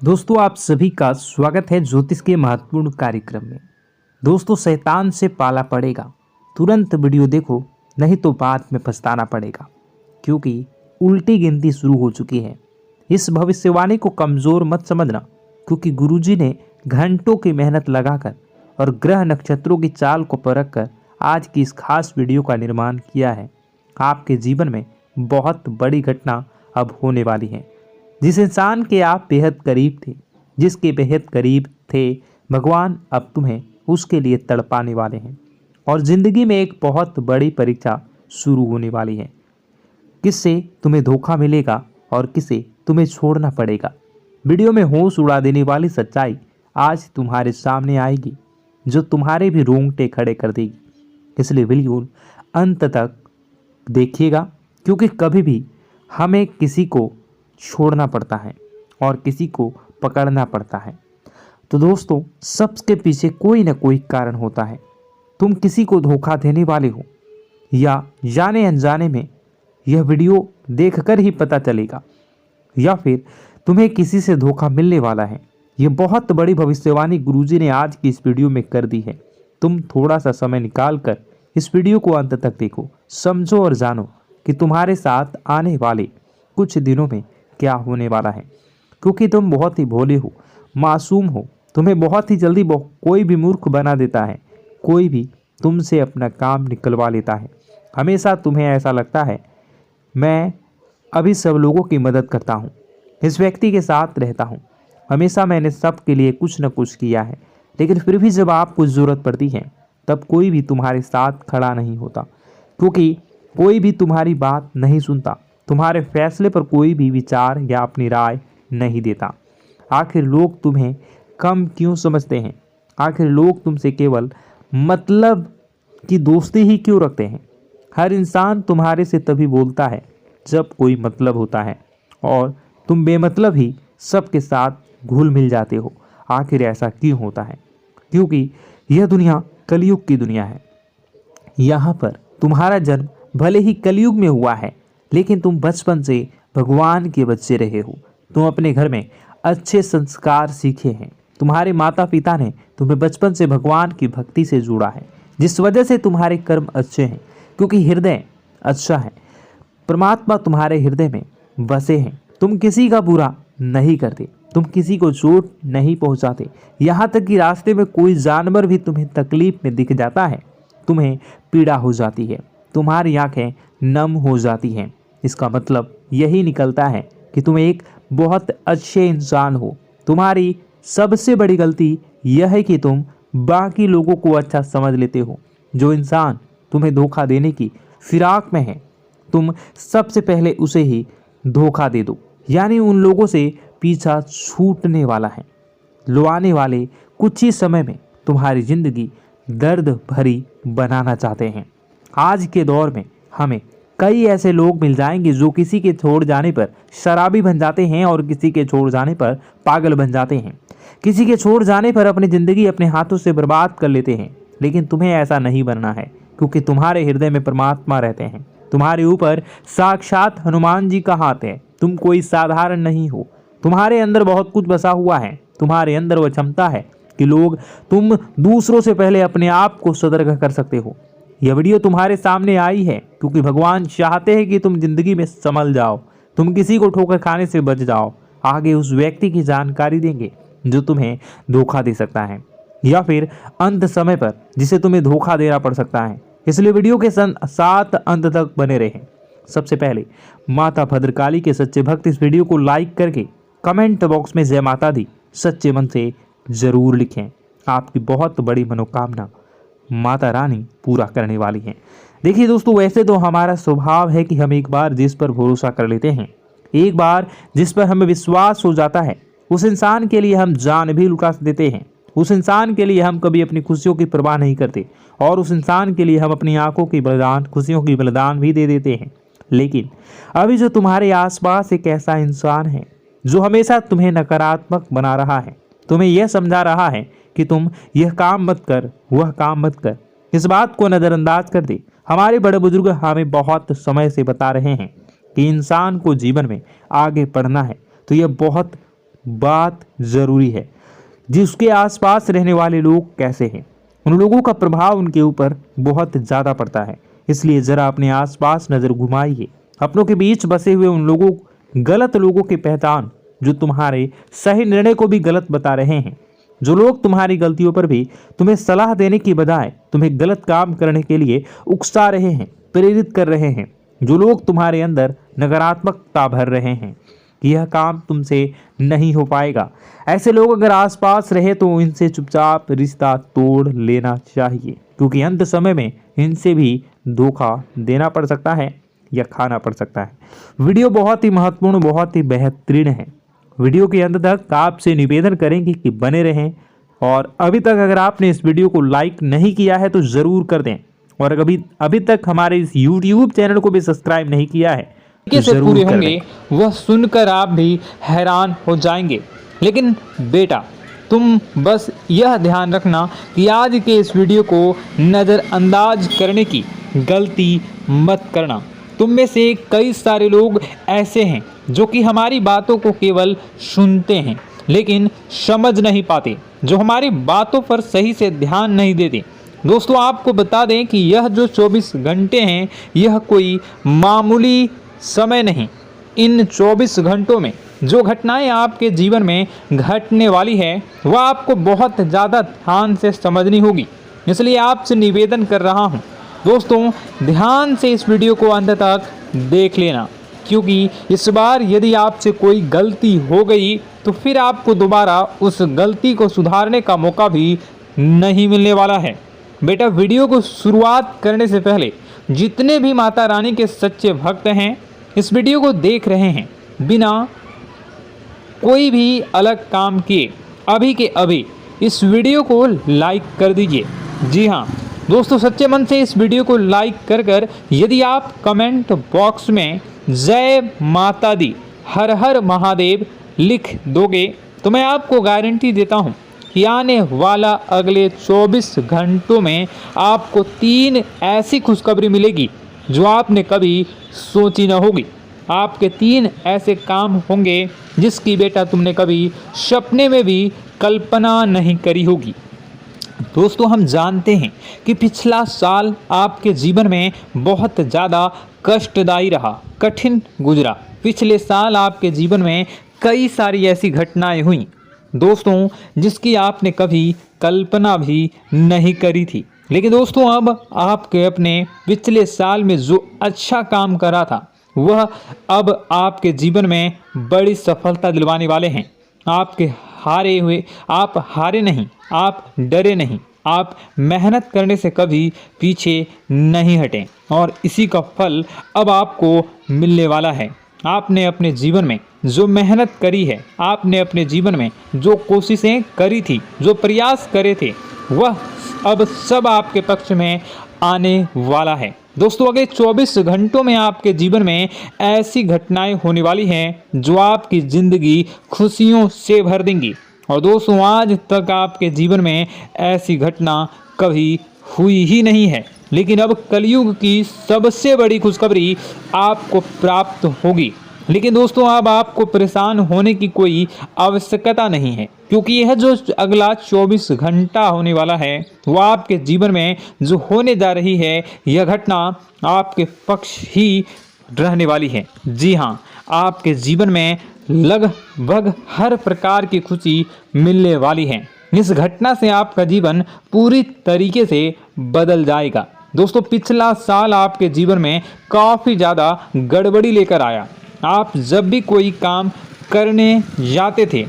दोस्तों आप सभी का स्वागत है ज्योतिष के महत्वपूर्ण कार्यक्रम में। दोस्तों शैतान से पाला पड़ेगा, तुरंत वीडियो देखो, नहीं तो बाद में पछताना पड़ेगा, क्योंकि उल्टी गिनती शुरू हो चुकी है। इस भविष्यवाणी को कमज़ोर मत समझना, क्योंकि गुरुजी ने घंटों की मेहनत लगाकर और ग्रह नक्षत्रों की चाल को परख कर आज की इस खास वीडियो का निर्माण किया है। आपके जीवन में बहुत बड़ी घटना अब होने वाली है। जिस इंसान के आप बेहद करीब थे, जिसके बेहद करीब थे, भगवान अब तुम्हें उसके लिए तड़पाने वाले हैं और ज़िंदगी में एक बहुत बड़ी परीक्षा शुरू होने वाली है। किससे तुम्हें धोखा मिलेगा और किसे तुम्हें छोड़ना पड़ेगा। वीडियो में होश उड़ा देने वाली सच्चाई आज तुम्हारे सामने आएगी, जो तुम्हारे भी रोंगटे खड़े कर देगी। इसलिए वीडियो अंत तक देखिएगा, क्योंकि कभी भी हमें किसी को छोड़ना पड़ता है और किसी को पकड़ना पड़ता है। तो दोस्तों सबके पीछे कोई ना कोई कारण होता है। तुम किसी को धोखा देने वाले हो या जाने अनजाने में, यह वीडियो देखकर ही पता चलेगा, या फिर तुम्हें किसी से धोखा मिलने वाला है। यह बहुत बड़ी भविष्यवाणी गुरुजी ने आज की इस वीडियो में कर दी है। तुम थोड़ा सा समय निकाल कर इस वीडियो को अंत तक देखो, समझो और जानो कि तुम्हारे साथ आने वाले कुछ दिनों में क्या होने वाला है। क्योंकि तुम बहुत ही भोले हो, मासूम हो, तुम्हें बहुत ही जल्दी कोई भी मूर्ख बना देता है, कोई भी तुमसे अपना काम निकलवा लेता है। हमेशा तुम्हें ऐसा लगता है मैं अभी सब लोगों की मदद करता हूँ, इस व्यक्ति के साथ रहता हूँ, हमेशा मैंने सब के लिए कुछ न कुछ किया है, लेकिन फिर भी जब आपको ज़रूरत पड़ती है तब कोई भी तुम्हारे साथ खड़ा नहीं होता, क्योंकि कोई भी तुम्हारी बात नहीं सुनता, तुम्हारे फैसले पर कोई भी विचार या अपनी राय नहीं देता। आखिर लोग तुम्हें कम क्यों समझते हैं? आखिर लोग तुमसे केवल मतलब की दोस्ती ही क्यों रखते हैं? हर इंसान तुम्हारे से तभी बोलता है जब कोई मतलब होता है, और तुम बेमतलब ही सबके साथ घुल मिल जाते हो। आखिर ऐसा क्यों होता है? क्योंकि यह दुनिया कलयुग की दुनिया है। यहाँ पर तुम्हारा जन्म भले ही कलयुग में हुआ है, लेकिन तुम बचपन से भगवान के बच्चे रहे हो। तुम अपने घर में अच्छे संस्कार सीखे हैं। तुम्हारे माता पिता ने तुम्हें बचपन से भगवान की भक्ति से जोड़ा है, जिस वजह से तुम्हारे कर्म अच्छे हैं, क्योंकि हृदय अच्छा है। परमात्मा तुम्हारे हृदय में बसे हैं। तुम किसी का बुरा नहीं करते, तुम किसी को चोट नहीं पहुंचाते। यहाँ तक कि रास्ते में कोई जानवर भी तुम्हें तकलीफ में दिख जाता है, तुम्हें पीड़ा हो जाती है, तुम्हारी आंखें नम हो जाती हैं। इसका मतलब यही निकलता है कि तुम एक बहुत अच्छे इंसान हो। तुम्हारी सबसे बड़ी गलती यह है कि तुम बाकी लोगों को अच्छा समझ लेते हो। जो इंसान तुम्हें धोखा देने की फिराक में है, तुम सबसे पहले उसे ही धोखा दे दो। यानी उन लोगों से पीछा छूटने वाला है। लो आने वाले कुछ ही समय में तुम्हारी जिंदगी दर्द भरी बनाना चाहते हैं। आज के दौर में हमें कई ऐसे लोग मिल जाएंगे जो किसी के छोड़ जाने पर शराबी बन जाते हैं और किसी के छोड़ जाने पर पागल बन जाते हैं। किसी के छोड़ जाने पर अपनी ज़िंदगी अपने हाथों से बर्बाद कर लेते हैं। लेकिन तुम्हें ऐसा नहीं बनना है, क्योंकि तुम्हारे हृदय में परमात्मा रहते हैं। तुम्हारे ऊपर साक्षात हनुमान जी का हाथ है। तुम कोई साधारण नहीं हो। तुम्हारे अंदर बहुत कुछ बसा हुआ है। तुम्हारे अंदर वह क्षमता है कि तुम दूसरों से पहले अपने आप को सतर्क कर सकते हो। यह वीडियो तुम्हारे सामने आई है क्योंकि भगवान चाहते हैं कि तुम जिंदगी में संभल जाओ, तुम किसी को ठोकर खाने से बच जाओ। आगे उस व्यक्ति की जानकारी देंगे जो तुम्हें धोखा दे सकता है, या फिर अंत समय पर जिसे तुम्हें धोखा देना पड़ सकता है। इसलिए वीडियो के साथ अंत तक बने रहें। सबसे पहले माता भद्रकाली के सच्चे भक्त इस वीडियो को लाइक करके कमेंट बॉक्स में जय माता दी सच्चे मन से जरूर लिखें। आपकी बहुत बड़ी मनोकामना माता रानी पूरा करने वाली हैं। देखिए दोस्तों, वैसे तो हमारा स्वभाव है कि हम एक बार जिस पर भरोसा कर लेते हैं, एक बार जिस पर हमें विश्वास हो जाता है, उस इंसान के लिए हम जान भी लुटा देते हैं। उस इंसान के लिए हम कभी अपनी खुशियों की परवाह नहीं करते, और उस इंसान के लिए हम अपनी आंखों की बलिदान, खुशियों की बलिदान भी दे देते हैं। लेकिन अभी जो तुम्हारे आसपास एक ऐसा इंसान है जो हमेशा तुम्हें नकारात्मक बना रहा है, तुम्हें यह समझा रहा है कि तुम यह काम मत कर, वह काम मत कर, इस बात को नज़रअंदाज कर दे। हमारे बड़े बुजुर्ग हमें बहुत समय से बता रहे हैं कि इंसान को जीवन में आगे बढ़ना है तो यह बहुत बात ज़रूरी है। जिसके आसपास रहने वाले लोग कैसे हैं, उन लोगों का प्रभाव उनके ऊपर बहुत ज़्यादा पड़ता है। इसलिए ज़रा अपने आसपास नज़र घुमाइए। अपनों के बीच बसे हुए उन लोगों, गलत लोगों की पहचान जो तुम्हारे सही निर्णय को भी गलत बता रहे हैं। जो लोग तुम्हारी गलतियों पर भी तुम्हें सलाह देने की बजाय तुम्हें गलत काम करने के लिए उकसा रहे हैं, प्रेरित कर रहे हैं। जो लोग तुम्हारे अंदर नकारात्मकता भर रहे हैं कि यह काम तुमसे नहीं हो पाएगा। ऐसे लोग अगर आसपास रहे तो इनसे चुपचाप रिश्ता तोड़ लेना चाहिए, क्योंकि अंत समय में इनसे भी धोखा देना पड़ सकता है या खाना पड़ सकता है। वीडियो बहुत ही महत्वपूर्ण, बहुत ही बेहतरीन है। वीडियो के अंत तक आपसे निवेदन करेंगे कि बने रहें, और अभी तक अगर आपने इस वीडियो को लाइक नहीं किया है तो ज़रूर कर दें, और अभी तक हमारे इस YouTube चैनल को भी सब्सक्राइब नहीं किया है से पूरे होंगे, वह सुनकर आप भी हैरान हो जाएंगे। लेकिन बेटा, तुम बस यह ध्यान रखना कि आज के इस वीडियो को नज़रअंदाज करने की गलती मत करना। तुम में से कई सारे लोग ऐसे हैं जो कि हमारी बातों को केवल सुनते हैं लेकिन समझ नहीं पाते, जो हमारी बातों पर सही से ध्यान नहीं देते। दोस्तों, आपको बता दें कि यह जो 24 घंटे हैं, यह कोई मामूली समय नहीं। इन 24 घंटों में जो घटनाएं आपके जीवन में घटने वाली है वह आपको बहुत ज़्यादा ध्यान से समझनी होगी। इसलिए आपसे निवेदन कर रहा हूं, दोस्तों, ध्यान से इस वीडियो को अंत तक देख लेना, क्योंकि इस बार यदि आपसे कोई गलती हो गई तो फिर आपको दोबारा उस गलती को सुधारने का मौका भी नहीं मिलने वाला है। बेटा, वीडियो को शुरुआत करने से पहले जितने भी माता रानी के सच्चे भक्त हैं इस वीडियो को देख रहे हैं, बिना कोई भी अलग काम किए अभी के अभी इस वीडियो को लाइक कर दीजिए। जी हाँ दोस्तों, सच्चे मन से इस वीडियो को लाइक कर यदि आप कमेंट बॉक्स में जय माता दी, हर हर महादेव लिख दोगे तो मैं आपको गारंटी देता हूँ कि आने वाला अगले 24 घंटों में आपको 3 ऐसी खुशखबरी मिलेगी जो आपने कभी सोची न होगी। आपके 3 ऐसे काम होंगे जिसकी बेटा तुमने कभी सपने में भी कल्पना नहीं करी होगी। दोस्तों, हम जानते हैं कि पिछला साल आपके जीवन में बहुत ज़्यादा कष्टदायी रहा, कठिन गुजरा। पिछले साल आपके जीवन में कई सारी ऐसी घटनाएं हुई दोस्तों जिसकी आपने कभी कल्पना भी नहीं करी थी। लेकिन दोस्तों, अब आपके अपने पिछले साल में जो अच्छा काम करा था वह अब आपके जीवन में बड़ी सफलता दिलवाने वाले हैं। आप हारे नहीं, आप डरे नहीं, आप मेहनत करने से कभी पीछे नहीं हटें, और इसी का फल अब आपको मिलने वाला है। आपने अपने जीवन में जो मेहनत करी है, आपने अपने जीवन में जो कोशिशें करी थी, जो प्रयास करे थे, वह अब सब आपके पक्ष में आने वाला है। दोस्तों, अगले 24 घंटों में आपके जीवन में ऐसी घटनाएं होने वाली हैं जो आपकी ज़िंदगी खुशियों से भर देंगी। और दोस्तों, आज तक आपके जीवन में ऐसी घटना कभी हुई ही नहीं है, लेकिन अब कलयुग की सबसे बड़ी खुशखबरी आपको प्राप्त होगी। लेकिन दोस्तों, अब आपको परेशान होने की कोई आवश्यकता नहीं है, क्योंकि यह जो अगला 24 घंटा होने वाला है वह आपके जीवन में जो होने जा रही है यह घटना आपके पक्ष ही रहने वाली है। जी हाँ, आपके जीवन में लगभग हर प्रकार की खुशी मिलने वाली है। इस घटना से आपका जीवन पूरी तरीके से बदल जाएगा। दोस्तों, पिछला साल आपके जीवन में काफ़ी ज़्यादा गड़बड़ी लेकर आया। आप जब भी कोई काम करने जाते थे,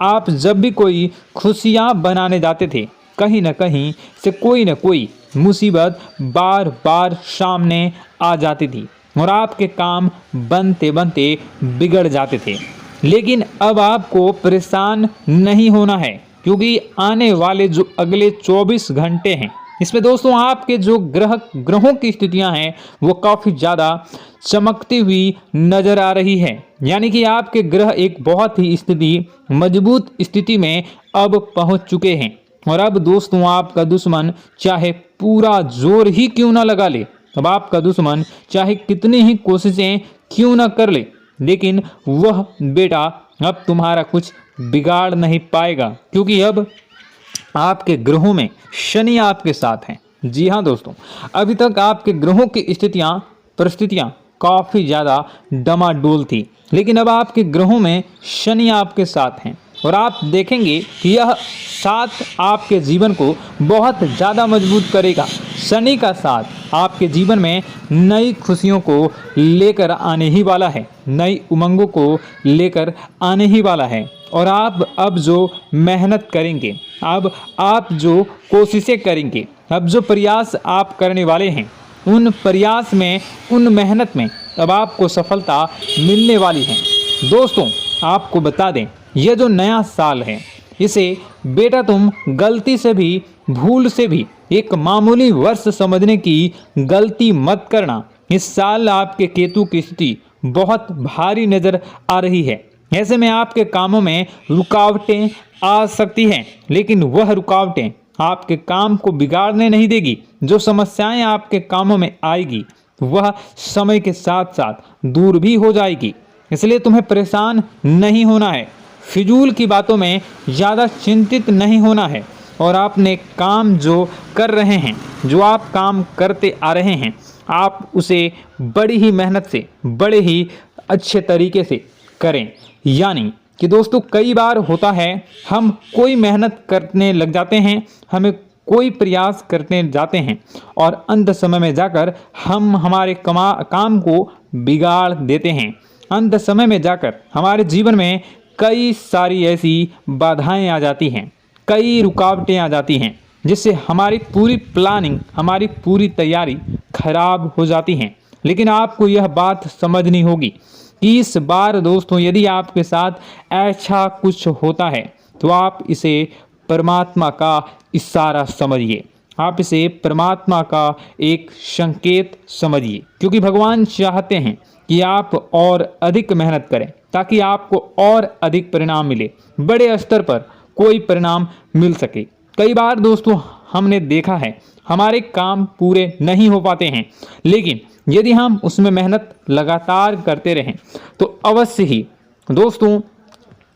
आप जब भी कोई खुशियाँ बनाने जाते थे, कहीं ना कहीं से कोई ना कोई मुसीबत बार बार सामने आ जाती थी और आपके काम बनते बनते बिगड़ जाते थे। लेकिन अब आपको परेशान नहीं होना है, क्योंकि आने वाले जो अगले 24 घंटे हैं इसमें दोस्तों आपके जो ग्रहों की स्थितियां हैं वो काफ़ी ज़्यादा चमकती हुई नज़र आ रही है। यानी कि आपके ग्रह एक बहुत ही मजबूत स्थिति में अब पहुंच चुके हैं। और अब दोस्तों, आपका दुश्मन चाहे पूरा जोर ही क्यों ना लगा ले, अब आपका दुश्मन चाहे कितनी ही कोशिशें क्यों ना कर ले, लेकिन वह बेटा अब तुम्हारा कुछ बिगाड़ नहीं पाएगा, क्योंकि अब आपके ग्रहों में शनि आपके साथ हैं। जी हाँ दोस्तों, अभी तक आपके ग्रहों की परिस्थितियां काफ़ी ज़्यादा डमाडोल थी, लेकिन अब आपके ग्रहों में शनि आपके साथ हैं और आप देखेंगे कि यह साथ आपके जीवन को बहुत ज़्यादा मजबूत करेगा। शनि का साथ आपके जीवन में नई खुशियों को लेकर आने ही वाला है, नई उमंगों को लेकर आने ही वाला है। और आप अब जो मेहनत करेंगे, अब आप जो कोशिशें करेंगे, अब जो प्रयास आप करने वाले हैं, उन प्रयास में, उन मेहनत में अब आपको सफलता मिलने वाली है। दोस्तों आपको बता दें, यह जो नया साल है, इसे बेटा तुम गलती से भी, भूल से भी एक मामूली वर्ष समझने की गलती मत करना। इस साल आपके केतु की स्थिति बहुत भारी नजर आ रही है। ऐसे में आपके कामों में रुकावटें आ सकती हैं, लेकिन वह रुकावटें आपके काम को बिगाड़ने नहीं देगी। जो समस्याएं आपके कामों में आएगी वह समय के साथ साथ दूर भी हो जाएगी। इसलिए तुम्हें परेशान नहीं होना है, फिजूल की बातों में ज़्यादा चिंतित नहीं होना है और आपने काम जो कर रहे हैं, जो आप काम करते आ रहे हैं, आप उसे बड़ी ही मेहनत से, बड़े ही अच्छे तरीके से करें। यानी कि दोस्तों कई बार होता है, हम कोई मेहनत करने लग जाते हैं, हमें कोई प्रयास करने जाते हैं और अंत समय में जाकर हम हमारे काम को बिगाड़ देते हैं। अंत समय में जाकर हमारे जीवन में कई सारी ऐसी बाधाएं आ जाती हैं, कई रुकावटें आ जाती हैं, जिससे हमारी पूरी प्लानिंग, हमारी पूरी तैयारी खराब हो जाती हैं। लेकिन आपको यह बात समझनी होगी कि इस बार दोस्तों यदि आपके साथ ऐसा कुछ होता है तो आप इसे परमात्मा का इशारा समझिए, आप इसे परमात्मा का एक संकेत समझिए, क्योंकि भगवान चाहते हैं कि आप और अधिक मेहनत करें ताकि आपको और अधिक परिणाम मिले, बड़े स्तर पर कोई परिणाम मिल सके। कई बार दोस्तों हमने देखा है हमारे काम पूरे नहीं हो पाते हैं, लेकिन यदि हम उसमें मेहनत लगातार करते रहें तो अवश्य ही दोस्तों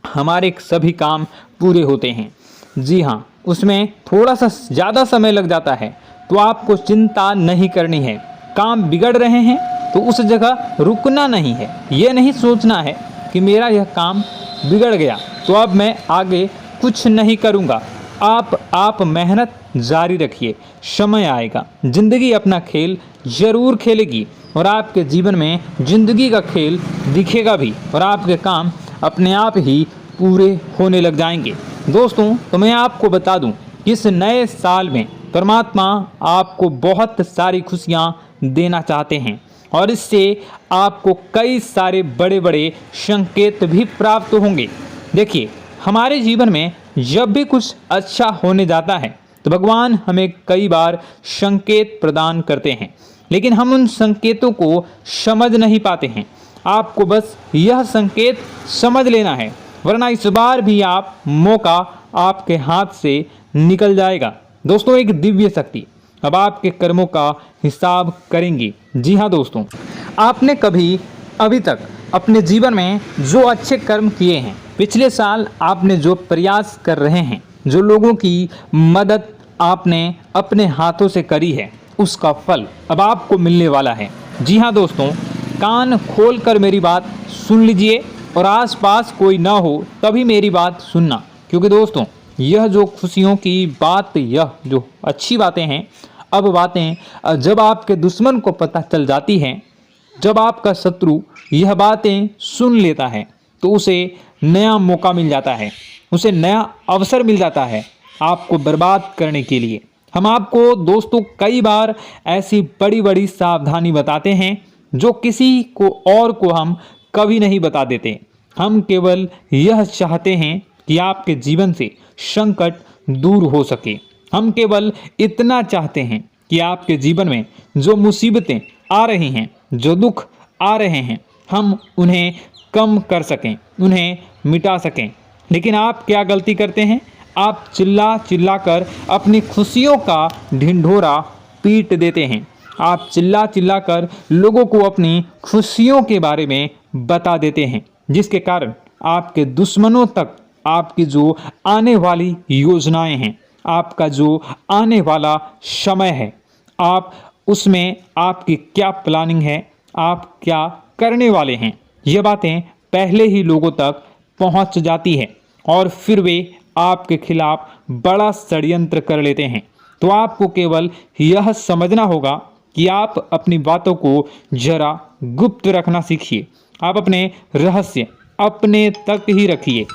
हमारे सभी काम पूरे होते हैं। जी हाँ, उसमें थोड़ा सा ज़्यादा समय लग जाता है तो आपको चिंता नहीं करनी है। काम बिगड़ रहे हैं तो उस जगह रुकना नहीं है, ये नहीं सोचना है कि मेरा यह काम बिगड़ गया तो अब मैं आगे कुछ नहीं करूँगा। आप मेहनत जारी रखिए, समय आएगा, ज़िंदगी अपना खेल ज़रूर खेलेगी और आपके जीवन में ज़िंदगी का खेल दिखेगा भी और आपके काम अपने आप ही पूरे होने लग जाएंगे। दोस्तों तो मैं आपको बता दूं कि इस नए साल में परमात्मा आपको बहुत सारी खुशियां देना चाहते हैं और इससे आपको कई सारे बड़े बड़े संकेत भी प्राप्त होंगे। देखिए, हमारे जीवन में जब भी कुछ अच्छा होने जाता है तो भगवान हमें कई बार संकेत प्रदान करते हैं, लेकिन हम उन संकेतों को समझ नहीं पाते हैं। आपको बस यह संकेत समझ लेना है, वरना इस बार भी मौका आपके हाथ से निकल जाएगा। दोस्तों एक दिव्य शक्ति अब आपके कर्मों का हिसाब करेंगी। जी हाँ दोस्तों, आपने कभी अभी तक अपने जीवन में जो अच्छे कर्म किए हैं, पिछले साल आपने जो प्रयास कर रहे हैं, जो लोगों की मदद आपने अपने हाथों से करी है, उसका फल अब आपको मिलने वाला है। जी हाँ दोस्तों, कान खोलकर मेरी बात सुन लीजिए और आसपास कोई ना हो तभी मेरी बात सुनना, क्योंकि दोस्तों यह जो खुशियों की बात, यह जो अच्छी बातें हैं, अब बातें जब आपके दुश्मन को पता चल जाती हैं, जब आपका शत्रु यह बातें सुन लेता है तो उसे नया मौका मिल जाता है, उसे नया अवसर मिल जाता है आपको बर्बाद करने के लिए। हम आपको दोस्तों कई बार ऐसी बड़ी बड़ी सावधानी बताते हैं जो किसी को और को हम कभी नहीं बता देते। हम केवल यह चाहते हैं कि आपके जीवन से संकट दूर हो सके। हम केवल इतना चाहते हैं कि आपके जीवन में जो मुसीबतें आ रही हैं, जो दुख आ रहे हैं, हम उन्हें कम कर सकें, उन्हें मिटा सकें। लेकिन आप क्या गलती करते हैं? आप चिल्ला चिल्ला कर अपनी खुशियों का ढिंढोरा पीट देते हैं। आप चिल्ला चिल्ला कर लोगों को अपनी खुशियों के बारे में बता देते हैं, जिसके कारण आपके दुश्मनों तक आपकी जो आने वाली योजनाएं हैं, आपका जो आने वाला समय है, आप उसमें आपकी क्या प्लानिंग है, आप क्या करने वाले हैं, ये बातें पहले ही लोगों तक पहुंच जाती है और फिर वे आपके खिलाफ बड़ा षड्यंत्र कर लेते हैं। तो आपको केवल यह समझना होगा कि आप अपनी बातों को जरा गुप्त रखना सीखिए। आप अपने रहस्य अपने तक ही रखिए।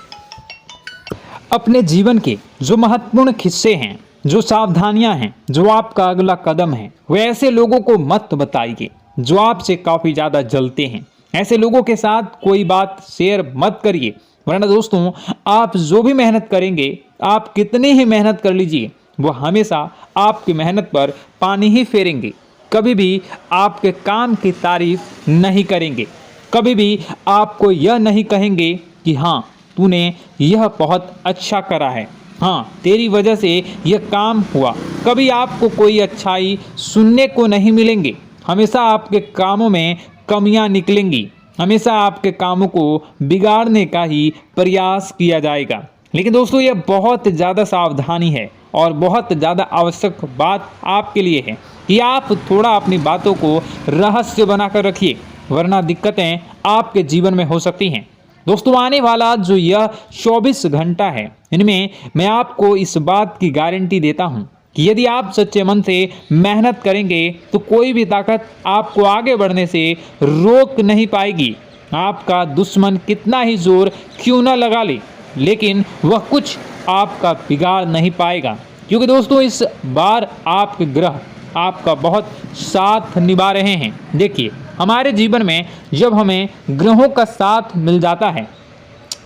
अपने जीवन के जो महत्वपूर्ण हिस्से हैं, जो सावधानियां हैं, जो आपका अगला कदम है, वो ऐसे लोगों को मत बताइए जो आपसे काफ़ी ज़्यादा जलते हैं। ऐसे लोगों के साथ कोई बात शेयर मत करिए, वरना दोस्तों आप जो भी मेहनत करेंगे, आप कितनी ही मेहनत कर लीजिए, वो हमेशा आपकी मेहनत पर पानी ही फेरेंगे। कभी भी आपके काम की तारीफ नहीं करेंगे, कभी भी आपको यह नहीं कहेंगे कि हाँ तूने यह बहुत अच्छा करा है, हाँ तेरी वजह से यह काम हुआ। कभी आपको कोई अच्छाई सुनने को नहीं मिलेंगे। हमेशा आपके कामों में कमियां निकलेंगी, हमेशा आपके कामों को बिगाड़ने का ही प्रयास किया जाएगा। लेकिन दोस्तों यह बहुत ज़्यादा सावधानी है और बहुत ज़्यादा आवश्यक बात आपके लिए है कि आप थोड़ा अपनी बातों को रहस्य बनाकर रखिए, वरना दिक्कतें आपके जीवन में हो सकती हैं। दोस्तों आने वाला जो यह 24 घंटा है, इनमें मैं आपको इस बात की गारंटी देता हूं कि यदि आप सच्चे मन से मेहनत करेंगे तो कोई भी ताकत आपको आगे बढ़ने से रोक नहीं पाएगी। आपका दुश्मन कितना ही जोर क्यों न लगा ले, लेकिन वह कुछ आपका बिगाड़ नहीं पाएगा, क्योंकि दोस्तों इस बार आपके ग्रह आपका बहुत साथ निभा रहे हैं। देखिए हमारे जीवन में जब हमें ग्रहों का साथ मिल जाता है,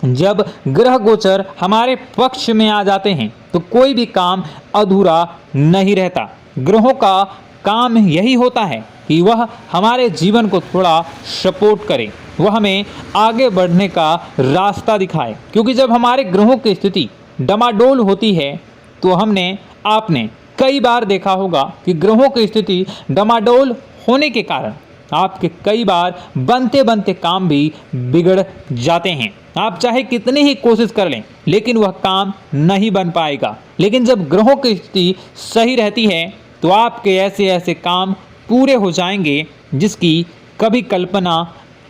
जब ग्रह गोचर हमारे पक्ष में आ जाते हैं, तो कोई भी काम अधूरा नहीं रहता। ग्रहों का काम यही होता है कि वह हमारे जीवन को थोड़ा सपोर्ट करे, वह हमें आगे बढ़ने का रास्ता दिखाए। क्योंकि जब हमारे ग्रहों की स्थिति डमाडोल होती है तो आपने कई बार देखा होगा कि ग्रहों की स्थिति डमाडोल होने के कारण आपके कई बार बनते बनते काम भी बिगड़ जाते हैं। आप चाहे कितनी ही कोशिश कर लें, लेकिन वह काम नहीं बन पाएगा। लेकिन जब ग्रहों की स्थिति सही रहती है तो आपके ऐसे ऐसे काम पूरे हो जाएंगे जिसकी कभी कल्पना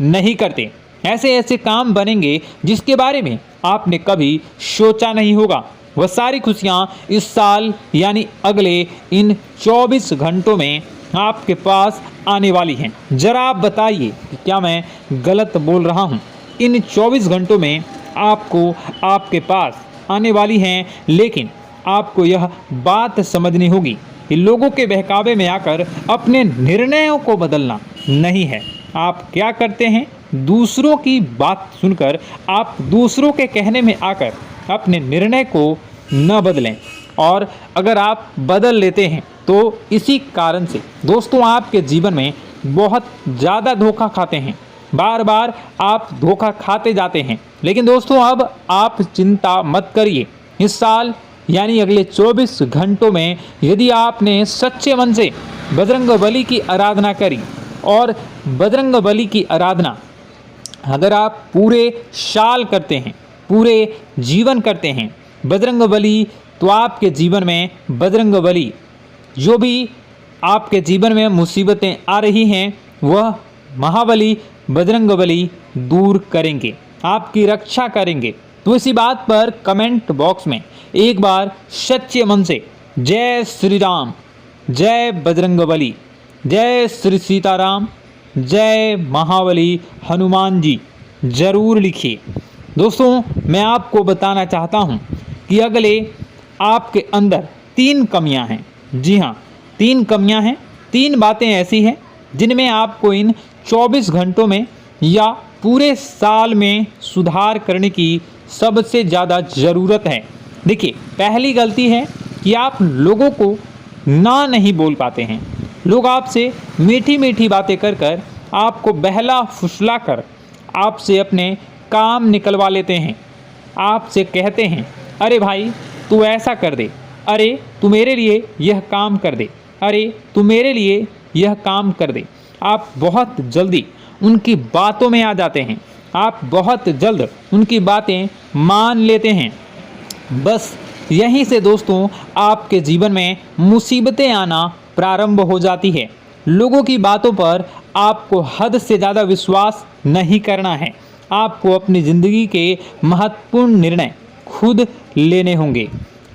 नहीं करते। ऐसे ऐसे काम बनेंगे जिसके बारे में आपने कभी सोचा नहीं होगा। वह सारी खुशियाँ इस साल यानी अगले इन 24 घंटों में आपके पास आने वाली हैं। जरा आप बताइए कि क्या मैं गलत बोल रहा हूँ? इन 24 घंटों में आपको आपके पास आने वाली हैं, लेकिन आपको यह बात समझनी होगी कि लोगों के बहकावे में आकर अपने निर्णयों को बदलना नहीं है। आप क्या करते हैं? दूसरों की बात सुनकर आप दूसरों के कहने में आकर अपने निर्णय को न बदलें, और अगर आप बदल लेते हैं तो इसी कारण से दोस्तों आपके जीवन में बहुत ज़्यादा धोखा खाते हैं। बार बार आप धोखा खाते जाते हैं। लेकिन दोस्तों अब आप चिंता मत करिए। इस साल यानी अगले 24 घंटों में यदि आपने सच्चे मन से बजरंगबली की आराधना करी, और बजरंगबली की आराधना अगर आप पूरे साल करते हैं, पूरे जीवन करते हैं बजरंगबली, तो आपके जीवन में बजरंगबली जो भी आपके जीवन में मुसीबतें आ रही हैं वह महाबली बजरंगबली दूर करेंगे, आपकी रक्षा करेंगे। तो इसी बात पर कमेंट बॉक्स में एक बार सच्चे मन से जय श्री राम, जय बजरंगबली, जय श्री सीताराम, जय महाबली हनुमान जी जरूर लिखिए। दोस्तों मैं आपको बताना चाहता हूं कि अगले आपके अंदर 3 कमियां हैं। जी हाँ, 3 कमियां हैं, 3 बातें ऐसी हैं जिनमें आपको इन 24 घंटों में या पूरे साल में सुधार करने की सबसे ज़्यादा ज़रूरत है। देखिए पहली गलती है कि आप लोगों को ना नहीं बोल पाते हैं। लोग आपसे मीठी मीठी बातें कर कर आपको बहला फुसला कर आपसे अपने काम निकलवा लेते हैं। आपसे कहते हैं अरे भाई तू ऐसा कर दे, अरे तू मेरे लिए यह काम कर दे, अरे तू मेरे लिए यह काम कर दे। आप बहुत जल्दी उनकी बातों में आ जाते हैं आप बहुत जल्द उनकी बातें मान लेते हैं। बस यहीं से दोस्तों आपके जीवन में मुसीबतें आना प्रारंभ हो जाती है। लोगों की बातों पर आपको हद से ज़्यादा विश्वास नहीं करना है। आपको अपनी ज़िंदगी के महत्वपूर्ण निर्णय खुद लेने होंगे।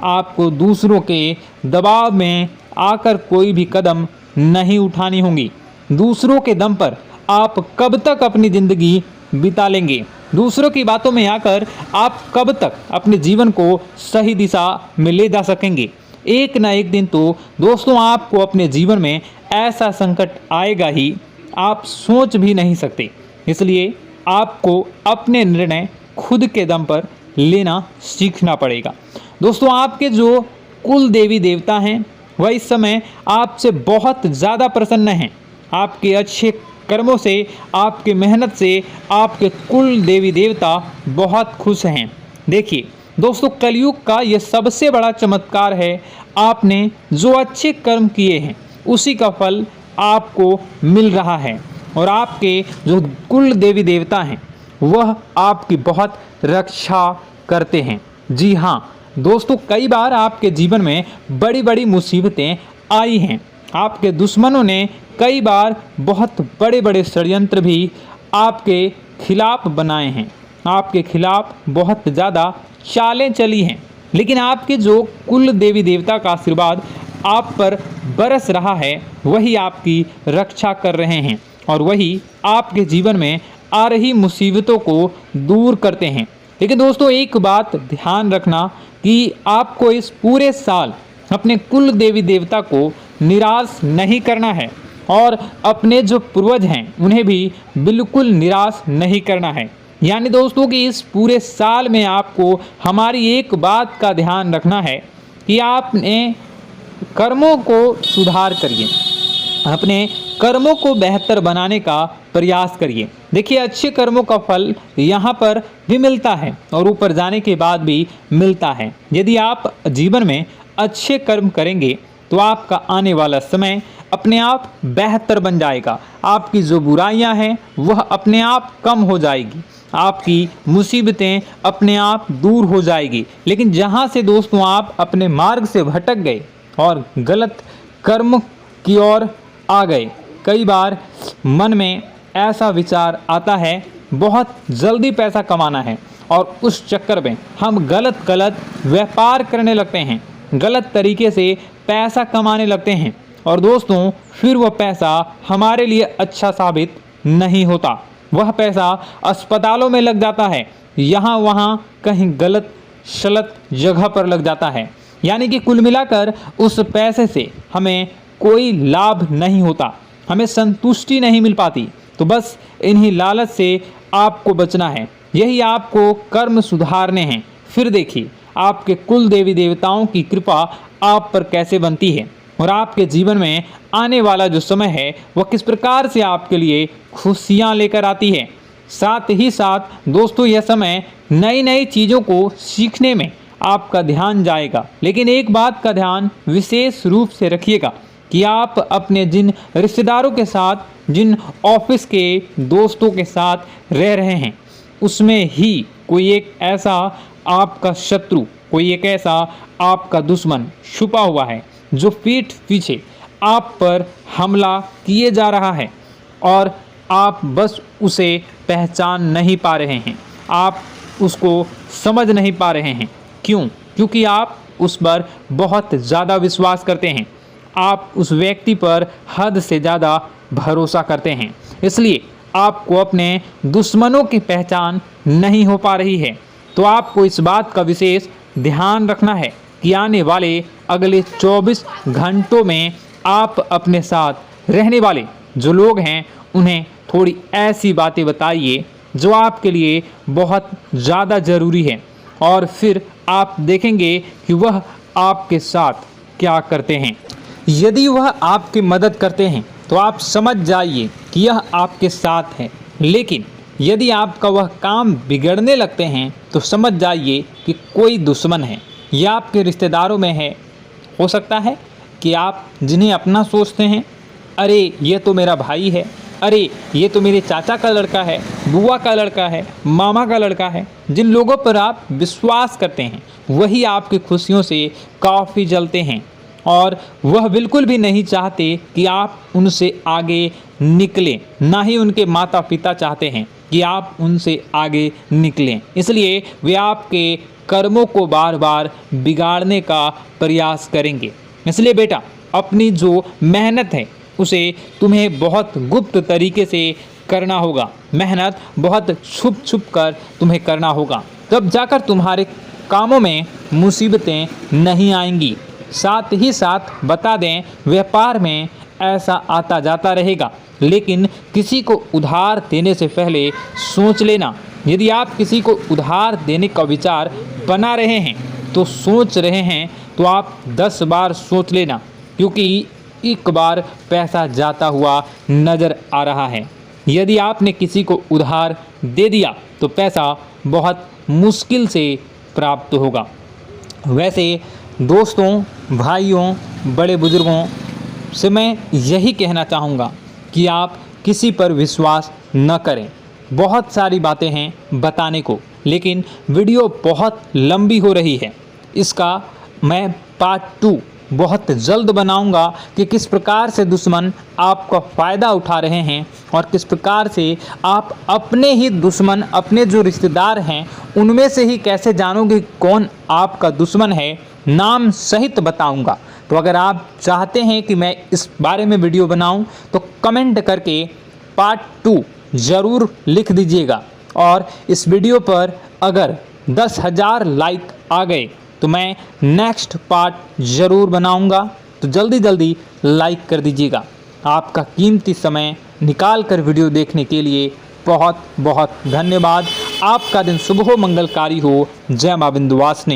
आपको दूसरों के दबाव में आकर कोई भी कदम नहीं उठानी होगी। दूसरों के दम पर आप कब तक अपनी ज़िंदगी बिता लेंगे? दूसरों की बातों में आकर आप कब तक अपने जीवन को सही दिशा में ले जा सकेंगे? एक ना एक दिन तो दोस्तों आपको अपने जीवन में ऐसा संकट आएगा ही, आप सोच भी नहीं सकते। इसलिए आपको अपने निर्णय खुद के दम पर लेना सीखना पड़ेगा। दोस्तों आपके जो कुल देवी देवता हैं वह इस समय आपसे बहुत ज़्यादा प्रसन्न हैं। आपके अच्छे कर्मों से, आपके मेहनत से आपके कुल देवी देवता बहुत खुश हैं। देखिए दोस्तों कलयुग का ये सबसे बड़ा चमत्कार है, आपने जो अच्छे कर्म किए हैं उसी का फल आपको मिल रहा है। और आपके जो कुल देवी देवता हैं वह आपकी बहुत रक्षा करते हैं। जी हाँ दोस्तों, कई बार आपके जीवन में बड़ी बड़ी मुसीबतें आई हैं। आपके दुश्मनों ने कई बार बहुत बड़े बड़े षड्यंत्र भी आपके खिलाफ बनाए हैं। आपके खिलाफ बहुत ज़्यादा चालें चली हैं, लेकिन आपके जो कुल देवी देवता का आशीर्वाद आप पर बरस रहा है वही आपकी रक्षा कर रहे हैं और वही आपके जीवन में आ रही मुसीबतों को दूर करते हैं। लेकिन दोस्तों एक बात ध्यान रखना कि आपको इस पूरे साल अपने कुल देवी देवता को निराश नहीं करना है और अपने जो पूर्वज हैं उन्हें भी बिल्कुल निराश नहीं करना है। यानी दोस्तों कि इस पूरे साल में आपको हमारी एक बात का ध्यान रखना है कि आपने कर्मों को सुधार करिए, अपने कर्मों को बेहतर बनाने का प्रयास करिए। देखिए अच्छे कर्मों का फल यहाँ पर भी मिलता है और ऊपर जाने के बाद भी मिलता है। यदि आप जीवन में अच्छे कर्म करेंगे तो आपका आने वाला समय अपने आप बेहतर बन जाएगा। आपकी जो बुराइयां हैं वह अपने आप कम हो जाएगी, आपकी मुसीबतें अपने आप दूर हो जाएगी। लेकिन जहां से दोस्तों आप अपने मार्ग से भटक गए और गलत कर्म की ओर आ गए, कई बार मन में ऐसा विचार आता है बहुत जल्दी पैसा कमाना है और उस चक्कर में हम गलत व्यापार करने लगते हैं, गलत तरीके से पैसा कमाने लगते हैं और दोस्तों फिर वह पैसा हमारे लिए अच्छा साबित नहीं होता। वह पैसा अस्पतालों में लग जाता है, यहाँ वहाँ कहीं गलत शलत जगह पर लग जाता है। यानी कि कुल मिलाकर उस पैसे से हमें कोई लाभ नहीं होता, हमें संतुष्टि नहीं मिल पाती। तो बस इन्हीं लालच से आपको बचना है, यही आपको कर्म सुधारने हैं। फिर देखिए आपके कुल देवी देवताओं की कृपा आप पर कैसे बनती है और आपके जीवन में आने वाला जो समय है वह किस प्रकार से आपके लिए खुशियाँ लेकर आती है। साथ ही साथ दोस्तों यह समय नई नई चीज़ों को सीखने में आपका ध्यान जाएगा। लेकिन एक बात का ध्यान विशेष रूप से रखिएगा कि आप अपने जिन रिश्तेदारों के साथ, जिन ऑफिस के दोस्तों के साथ रह रहे हैं उसमें ही कोई एक ऐसा आपका शत्रु, कोई एक ऐसा आपका दुश्मन छुपा हुआ है जो पीठ पीछे आप पर हमला किए जा रहा है और आप बस उसे पहचान नहीं पा रहे हैं, आप उसको समझ नहीं पा रहे हैं। क्यों? क्योंकि आप उस पर बहुत ज़्यादा विश्वास करते हैं, आप उस व्यक्ति पर हद से ज़्यादा भरोसा करते हैं, इसलिए आपको अपने दुश्मनों की पहचान नहीं हो पा रही है। तो आपको इस बात का विशेष ध्यान रखना है कि आने वाले अगले 24 घंटों में आप अपने साथ रहने वाले जो लोग हैं उन्हें थोड़ी ऐसी बातें बताइए जो आपके लिए बहुत ज़्यादा ज़रूरी है और फिर आप देखेंगे कि वह आपके साथ क्या करते हैं। यदि वह आपकी मदद करते हैं तो आप समझ जाइए कि यह आपके साथ है, लेकिन यदि आपका वह काम बिगड़ने लगते हैं तो समझ जाइए कि कोई दुश्मन है या आपके रिश्तेदारों में है। हो सकता है कि आप जिन्हें अपना सोचते हैं, अरे ये तो मेरा भाई है, अरे ये तो मेरे चाचा का लड़का है, बुआ का लड़का है, मामा का लड़का है। जिन लोगों पर आप विश्वास करते हैं वही आपकी खुशियों से काफ़ी जलते हैं और वह बिल्कुल भी नहीं चाहते कि आप उनसे आगे निकलें, ना ही उनके माता पिता चाहते हैं कि आप उनसे आगे निकलें। इसलिए वे आपके कर्मों को बार बार बिगाड़ने का प्रयास करेंगे। इसलिए बेटा, अपनी जो मेहनत है उसे तुम्हें बहुत गुप्त तरीके से करना होगा। मेहनत बहुत छुप छुप कर तुम्हें करना होगा, तब जाकर तुम्हारे कामों में मुसीबतें नहीं आएंगी। साथ ही साथ बता दें, व्यापार में ऐसा आता जाता रहेगा, लेकिन किसी को उधार देने से पहले सोच लेना। यदि आप किसी को उधार देने का विचार बना रहे हैं तो सोच रहे हैं तो आप 10 बार सोच लेना, क्योंकि एक बार पैसा जाता हुआ नज़र आ रहा है। यदि आपने किसी को उधार दे दिया तो पैसा बहुत मुश्किल से प्राप्त होगा। वैसे दोस्तों, भाइयों, बड़े बुजुर्गों से मैं यही कहना चाहूँगा कि आप किसी पर विश्वास न करें। बहुत सारी बातें हैं बताने को, लेकिन वीडियो बहुत लंबी हो रही है। इसका मैं पार्ट 2 बहुत जल्द बनाऊंगा कि किस प्रकार से दुश्मन आपका फ़ायदा उठा रहे हैं और किस प्रकार से आप अपने ही दुश्मन, अपने जो रिश्तेदार हैं उनमें से ही कैसे जानोगे कौन आपका दुश्मन है, नाम सहित बताऊंगा। तो अगर आप चाहते हैं कि मैं इस बारे में वीडियो बनाऊं तो कमेंट करके पार्ट 2 ज़रूर लिख दीजिएगा। और इस वीडियो पर अगर 10,000 लाइक आ गए तो मैं नेक्स्ट पार्ट ज़रूर बनाऊंगा। तो जल्दी जल्दी लाइक कर दीजिएगा। आपका कीमती समय निकाल कर वीडियो देखने के लिए बहुत बहुत धन्यवाद। आपका दिन शुभ हो, मंगलकारी हो। जय मां विंध्यवासिनी।